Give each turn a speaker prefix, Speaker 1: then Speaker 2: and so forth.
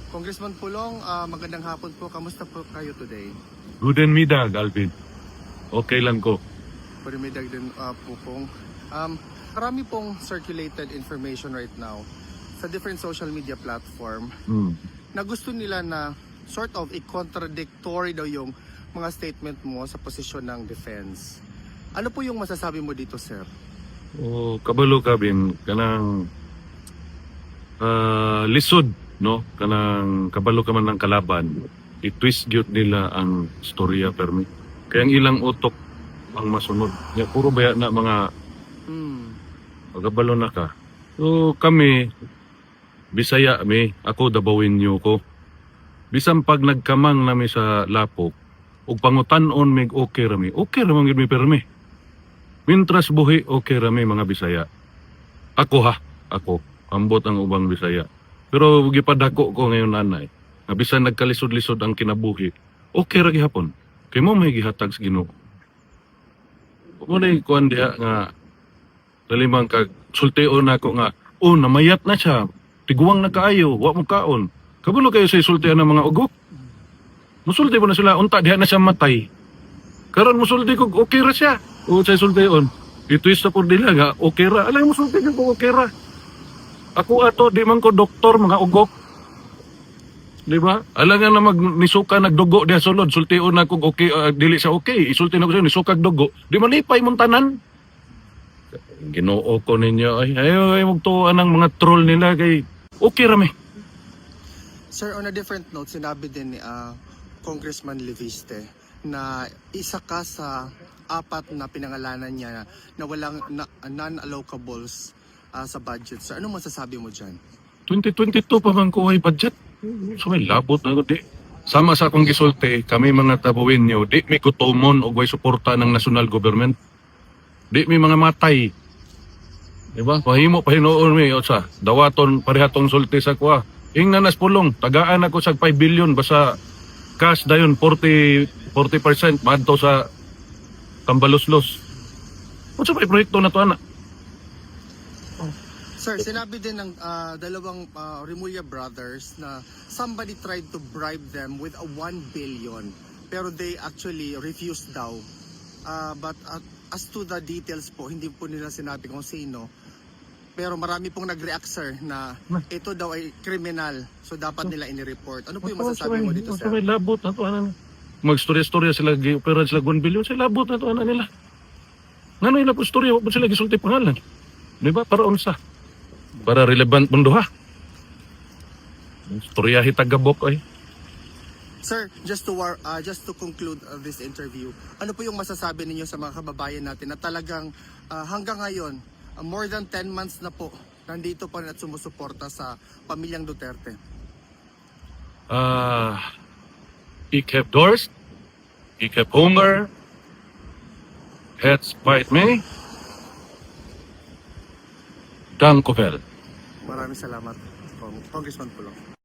Speaker 1: Congressman Pulong, magandang hapon po. Kamusta po kayo today?
Speaker 2: Guten Mittag, Alvin. Okay lang ko.
Speaker 1: Purimidag din po pong. Marami pong circulated information right now sa different social media platform na gusto nila na sort of i-contradictory daw yung mga statement mo sa posisyon ng defense. Ano po yung masasabi mo dito, sir?
Speaker 2: O kabalo kabin kanang lisod, no? Kanang kabalo ka man ng kalaban. I-twist gyud nila ang storya permi. Kaya ang ilang utok ang masunod. Ya puro baya na mga kabalo na ka. So kami Bisaya mi, ako Dabawin niyo ko. Bisan pag nagkamang nami sa lapok, ug pangutan-on mig okay rami. Okay ra man gyud mi permi. Mintras buhi okay rami mga Bisaya. Ako ambot ang ubang Bisaya. Pero gipadako ko ngayon nanay, nga bisan nagkalisod-lisod ang kinabuhi, okay ra gihapon. Kay mo may gihatag sa Ginoo. Mo na kuan diha nga dalimang kag sultiyon nako nga, namayat na siya. Tiguang na kaayo, wa mo kaon. Kabulo kayo sa isultihan ng mga ugok. Musulti mo na sila, unta diha na siya matay. Karon musulti ko okay ra siya. O sa isultihan, itwist na po nila nga okay ra. Alay musulti ko okay ra. Ako ato, di man ko doktor, mga ugok. Di ba? Alam nga na nisuka nagdugo diha sulod, sultiyon na kung okay, dili siya okay. Isulti na ko siya, nisukag dugo. Di malipay mong tanan. Ginoo ko ninyo. Ay magtuan ng mga troll nila kay okay rami.
Speaker 1: Sir, on a different note, sinabi din ni Congressman Leviste na isa ka sa apat na pinangalanan niya na walang non-allocables sa budget. Sir, anong masasabi mo dyan? 2022
Speaker 2: pa man ko ay budget. So may labot na di. Sama sa akong gisulti, kami mga Dabawin niyo, di may kutomon o way suporta ng national government. Di may mga matay. Diba? Pahinoon mi, o sa dawaton parehatong sulti sa kuha. Ingnan nas pulong, tagaan ako sa 5 billion, basta cash dayon 40% madto sa Tambaluslos. Unsa pa proyekto na to ana?
Speaker 1: Sir, sinabi din ng dalawang Remulla brothers na somebody tried to bribe them with a 1 billion pero they actually refused daw. But as to the details po, hindi po nila sinabi kung sino. Pero marami pong nag-react, sir, na ito daw ay kriminal. So dapat nila ini-report. Ano po yung masasabi mo dito, sir?
Speaker 2: May labot na to ana. Magstorya-storya sila, opera sila 1 billion, sila labot na to ana nila. Ngano ila po storya, wag sila gisulti pangalan. Di ba? Para unsa? Para relevant mundo ha. Storya hitagabok ay.
Speaker 1: Sir, just to conclude this interview, ano po yung masasabi ninyo sa mga kababayan natin na talagang hanggang ngayon, more than 10 months na po, nandito pa rin at sumusuporta sa pamilyang Duterte?
Speaker 2: Ik heb dorst, ik heb honger, het spijt me. Dank u wel.
Speaker 1: Maraming salamat, Congressman Pulong.